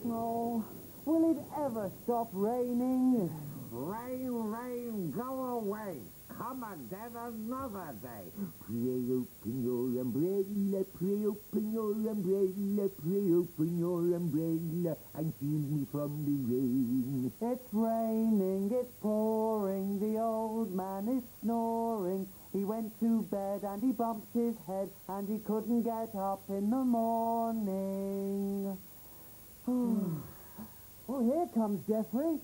Oh, will it ever stop raining? Rain, rain, go away. Come again another day. Pray open your umbrella, pray open your umbrella, pray open your umbrella and shield me from the rain. It's raining, it's pouring, the old man is snoring. He went to bed and he bumped his head and he couldn't get up in the morning. Oh, here comes Geoffrey.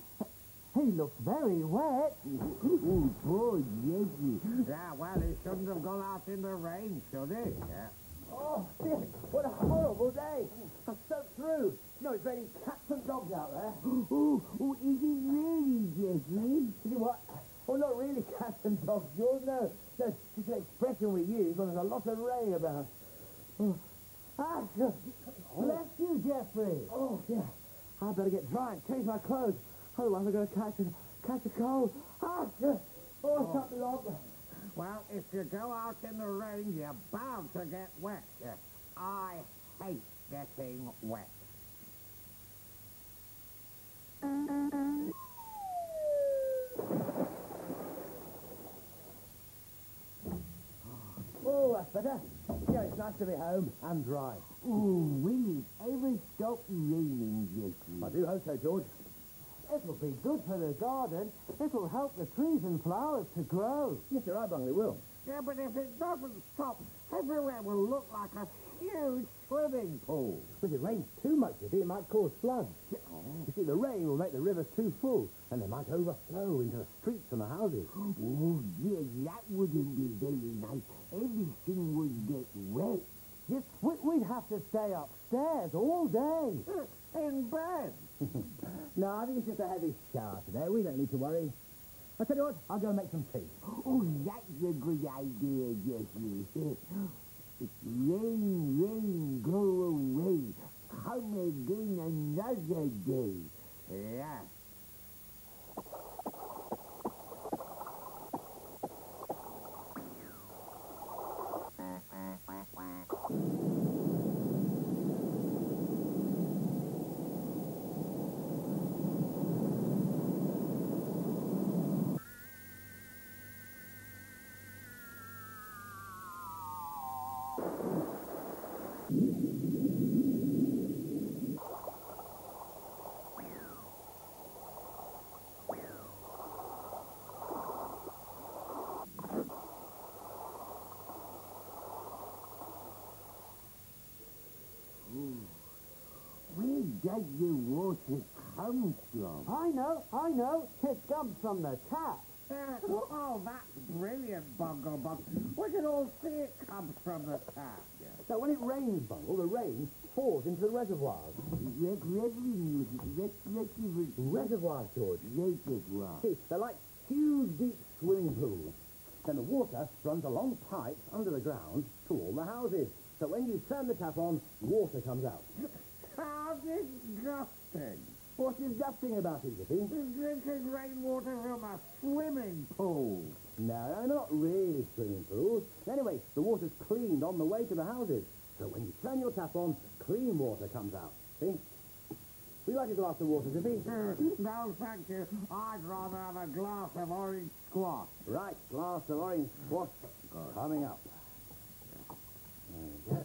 He looks very wet. Oh, poor Jeffrey. Yeah, well, he shouldn't have gone out in the rain, should he? Yeah. Oh, dear, what a horrible day. I'm soaked through. You know, it's raining cats and dogs out there. Oh, is it really, Jeffrey? You what? Oh, not really cats and dogs, George, no. No, it's just an expression we use when there's a lot of rain about. Oh. Ah, Bless you, Geoffrey. oh, dear. I better get dry and change my clothes. Otherwise I'm going to catch a cold. Ah, oh, something wrong. Well, if you go out in the rain, you're bound to get wet. Yeah. I hate getting wet. Oh, that's better. Yeah, it's nice to be home and dry. Oh, will it ever stop raining, Jeffrey? I do hope so, George. It'll be good for the garden. It'll help the trees and flowers to grow. Yes, sir, I bungly will. Yeah, but if it doesn't stop, everywhere will look like a huge swimming pool. If it rains too much, you see, it might cause floods. You see, the rain will make the rivers too full, and they might overflow into the streets and the houses. Oh, yeah, that wouldn't be very nice. Everything would get wet. Yes, we'd have to stay upstairs all day. In bed. No, I think it's just a heavy shower today. We don't need to worry. I tell you what, I'll go and make some tea. Oh, that's a good idea, Jeffrey. Rain, rain, go away. Come again another day. Yeah. Where does the water come from? I know. It comes from the tap. Oh, that's brilliant, Bunglebug. We can all see it comes from the tap. Yeah. So when it rains, Bungle, the rain falls into the reservoirs. Reservoirs, George. Reservoir. See, they're like huge, deep swimming pools. Then the water runs along pipes under the ground to all the houses. So when you turn the tap on, water comes out. How disgusting. What's disgusting about it, Zippy? Drinking rainwater from a swimming pool. No, not really swimming pools. Anyway, the water's cleaned on the way to the houses. So when you turn your tap on, clean water comes out. See? Would you like a glass of water, Zippy? No, thank you. I'd rather have a glass of orange squash. Right, glass of orange squash coming up. There we go.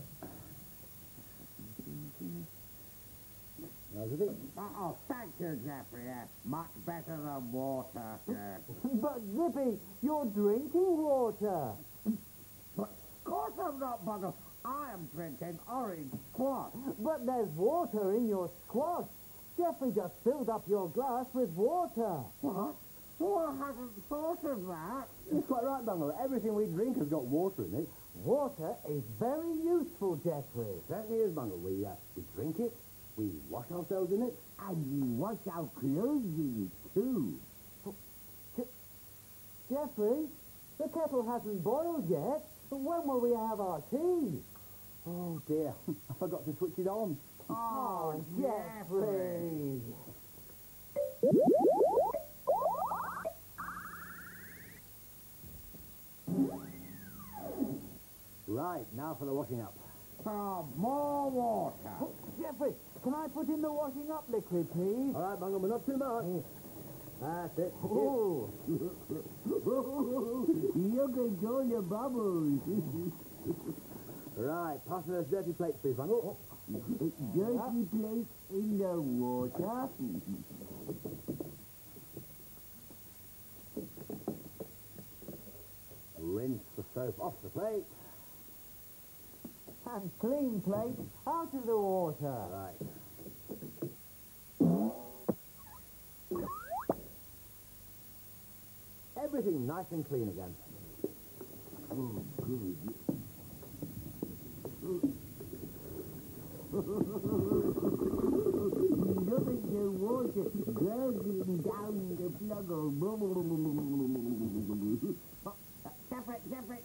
Now, Zippy. Oh, thank you, Geoffrey. Much better than water. But, Zippy, you're drinking water. But of course I'm not, Bungle. I am drinking orange squash. But there's water in your squash. Geoffrey just filled up your glass with water. What? Oh, I hadn't thought of that. That's quite right, Bungle. Everything we drink has got water in it. Water is very useful, Geoffrey. It certainly is, Bungle. We drink it, we wash ourselves in it. And we wash our clothes in it, too. Geoffrey, the kettle hasn't boiled yet. When will we have our tea? Oh, dear. I forgot to switch it on. Oh, Geoffrey. Right, now for the washing up. For more water. Geoffrey, Can I put in the washing up liquid, please? All right, Bungle, but not too much. That's it. Oh, Look at all the bubbles. Right, pass me those dirty plates, please, Bungle. Dirty plate in the water. Rinse the soap off the plate. and clean plate out of the water. Right. Everything nice and clean again. Oh, good. Look at the water gurgling down the plug. Jeffrey,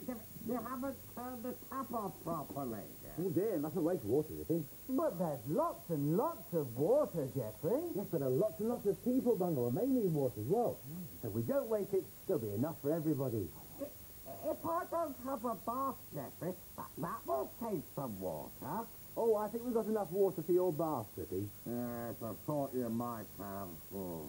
you haven't turned the tap off properly. Oh dear, mustn't waste water, you think? But there's lots and lots of water, Jeffrey. Yes, but there are lots and lots of people, Bungle, and they need water as well. So if we don't waste it, there'll be enough for everybody. If I don't have a bath, Jeffrey, that will save some water. Oh, I think we've got enough water for your bath, Trippy. Yes, I thought you might have. Oh.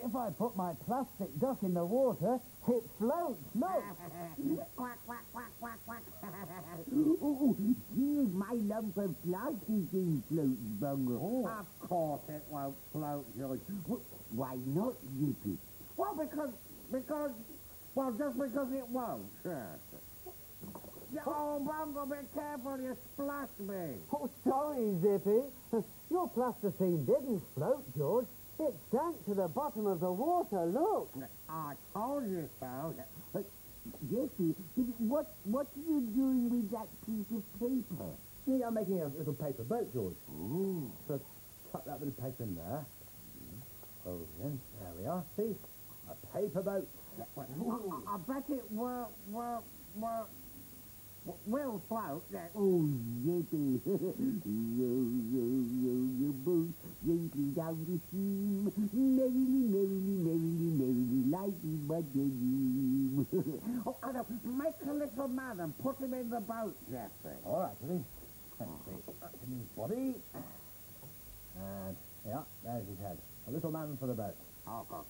If I put my plastic duck in the water, it floats. Look! Quack, quack, quack, quack, quack. Oh, here's my lump of plastic in floating, Bungle. Of course it won't float, George. Why not, Yippee? Well, just because it won't. Oh, Bungle, be careful, you splashed me. Oh, sorry, Zippy. Your plasticine didn't float, George. It sank to the bottom of the water, look. I told you so. Jesse, what are you doing with that piece of paper? Yeah, I'm making a little paper boat, George. Ooh. So tuck that bit of paper in there. Oh, then, there we are. See? A paper boat. I bet it will float. Oh, Yippee. Row, row, row your boat gently down the stream. Merrily, merrily, merrily, merrily, life is but a dream. Oh, Adam, make a little man and put him in the boat, Jeffrey. All right, Tilly. Let's see. That's his body. And, yeah, there's his head. A little man for the boat. Oh, God.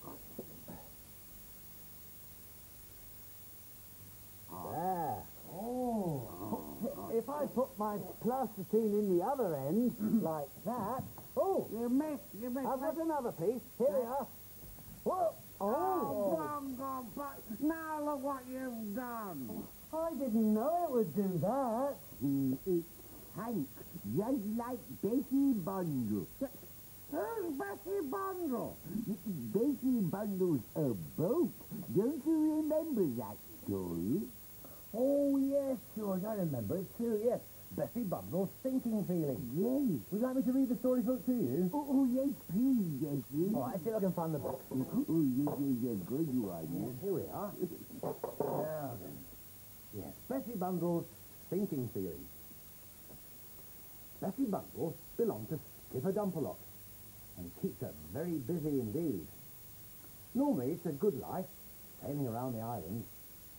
There. Oh. If I put my plasticine in the other end, like that... Oh, You missed. I've got another piece. Here we are. Whoa. Oh, Oh, Bungle, but now look what you've done. I didn't know it would do that. It sank just like Bessie Bundle. Who's Bessie Bundle? Bessie Bundle's a boat. Don't you remember that story? Oh, yes, George, I remember it too, yes. Bessie Bundle's sinking feeling. Yes. Would you like me to read the storybook to you? Oh, yes, please, Jesse. All right, see if I can find the book. Oh, yes, is a good one. Yes, here we are. Now then. Yes, Bessie Bundle's sinking feeling. Bessie Bundle belonged to Skipper Dumpelot and keeps her very busy indeed. Normally, it's a good life, sailing around the island,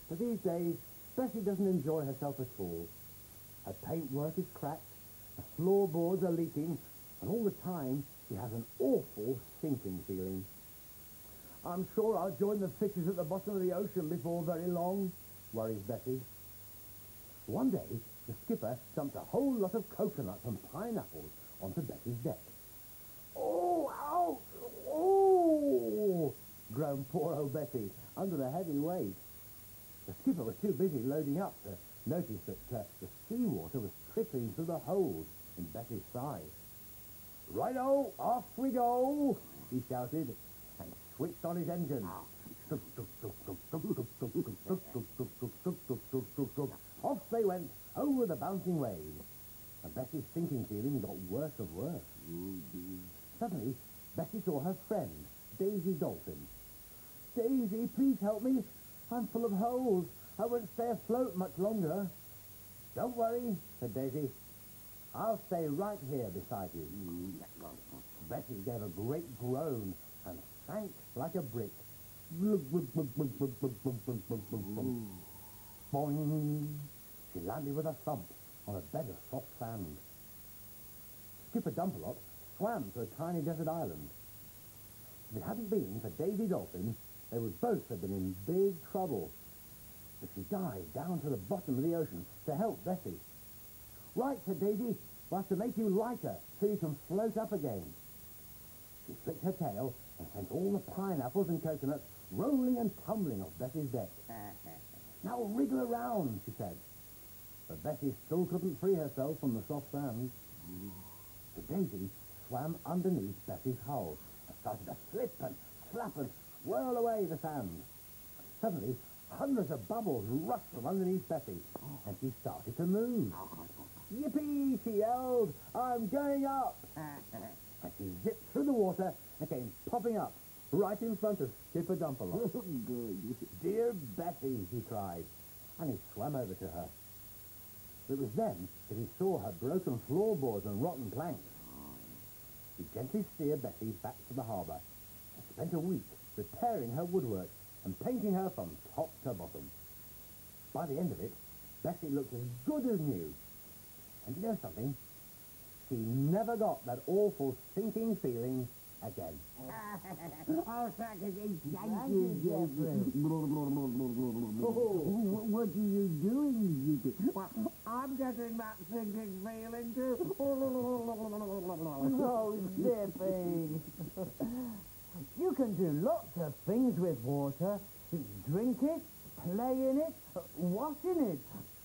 but these days, Bessie doesn't enjoy herself at all. Her paintwork is cracked, her floorboards are leaking, and all the time she has an awful sinking feeling. I'm sure I'll join the fishes at the bottom of the ocean before very long, worries Bessie. One day, the skipper dumped a whole lot of coconuts and pineapples onto Bessie's deck. Oh, ouch! Oh! Groaned poor old Bessie under the heavy weight. The skipper was too busy loading up to notice that the seawater was trickling through the holes in Bessie's side. "Righto, off we go," he shouted, and switched on his engine. Off they went over the bouncing waves, and Bessie's sinking feeling got worse and worse. Oh, dear. Suddenly, Bessie saw her friend, Daisy Dolphin. "Daisy, please help me. I'm full of holes. I won't stay afloat much longer." "Don't worry," said Daisy. "I'll stay right here beside you." Bessie gave a great groan and sank like a brick. Boing! She landed with a thump on a bed of soft sand. Skipper Dumpelot swam to a tiny desert island. If it hadn't been for Daisy Dolphin, they would both have been in big trouble. But she dived down to the bottom of the ocean to help Bessie. "Right," said Daisy, "we'll have to make you lighter so you can float up again." She flicked her tail and sent all the pineapples and coconuts rolling and tumbling off Bessie's deck. "Now wriggle around," she said. But Bessie still couldn't free herself from the soft sand. So Daisy swam underneath Bessie's hull and started to flip and flap and swirl away the sand. Suddenly, hundreds of bubbles rushed from underneath Bessie, and she started to move. "Yippee!" she yelled. "I'm going up!" And she zipped through the water and came popping up right in front of Skipper Dumpelot. Oh, good. "Dear Bessie," he cried, and he swam over to her. It was then that he saw her broken floorboards and rotten planks. He gently steered Bessie back to the harbour and spent a week repairing her woodwork and painting her from top to bottom. By the end of it, Bessie looked as good as new. And you know something? She never got that awful sinking feeling again. Oh, thank you, Thank you, Jeffrey. What are you doing, Zippy? Well, I'm getting that sinking feeling too. Oh, Zippy. You can do lots of things with water. Drink it, play in it, wash in it.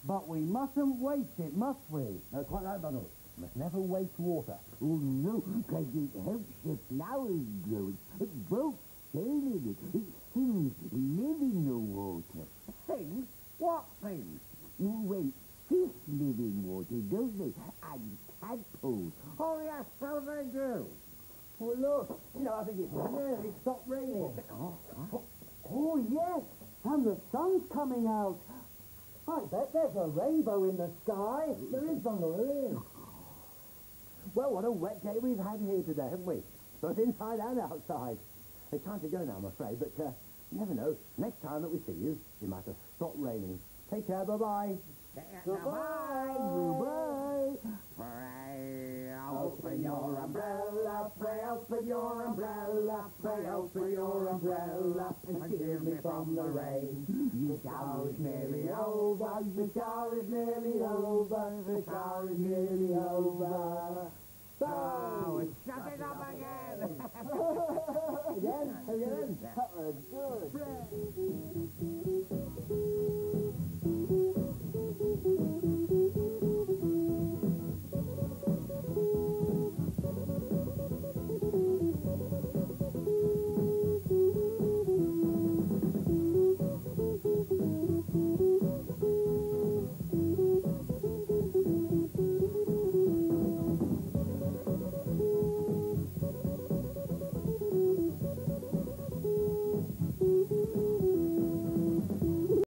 But we mustn't waste it, must we? No, quite right, Bundle. You must never waste water. Oh, no, because it helps the flowers grow. Boats sail in it. Things live in the water. Things? What things? Well, fish live in water, don't they? And tadpoles. Oh, yes, so they do. Well, look, I think it's nearly stopped raining. Oh, yes, and the sun's coming out. I bet there's a rainbow in the sky. There is, Bundle, there is. Well, what a wet day we've had here today, haven't we? Both inside and outside. It's time to go now, I'm afraid, but you never know. Next time that we see you, it might have stopped raining. Take care, bye-bye. Goodbye. Goodbye. Pray open your umbrella, pray open your umbrella, pray open your umbrella, and shield me from the rain. The shower is nearly over, the shower is nearly over, the shower is nearly over. So, shut it up again! Again? That was good.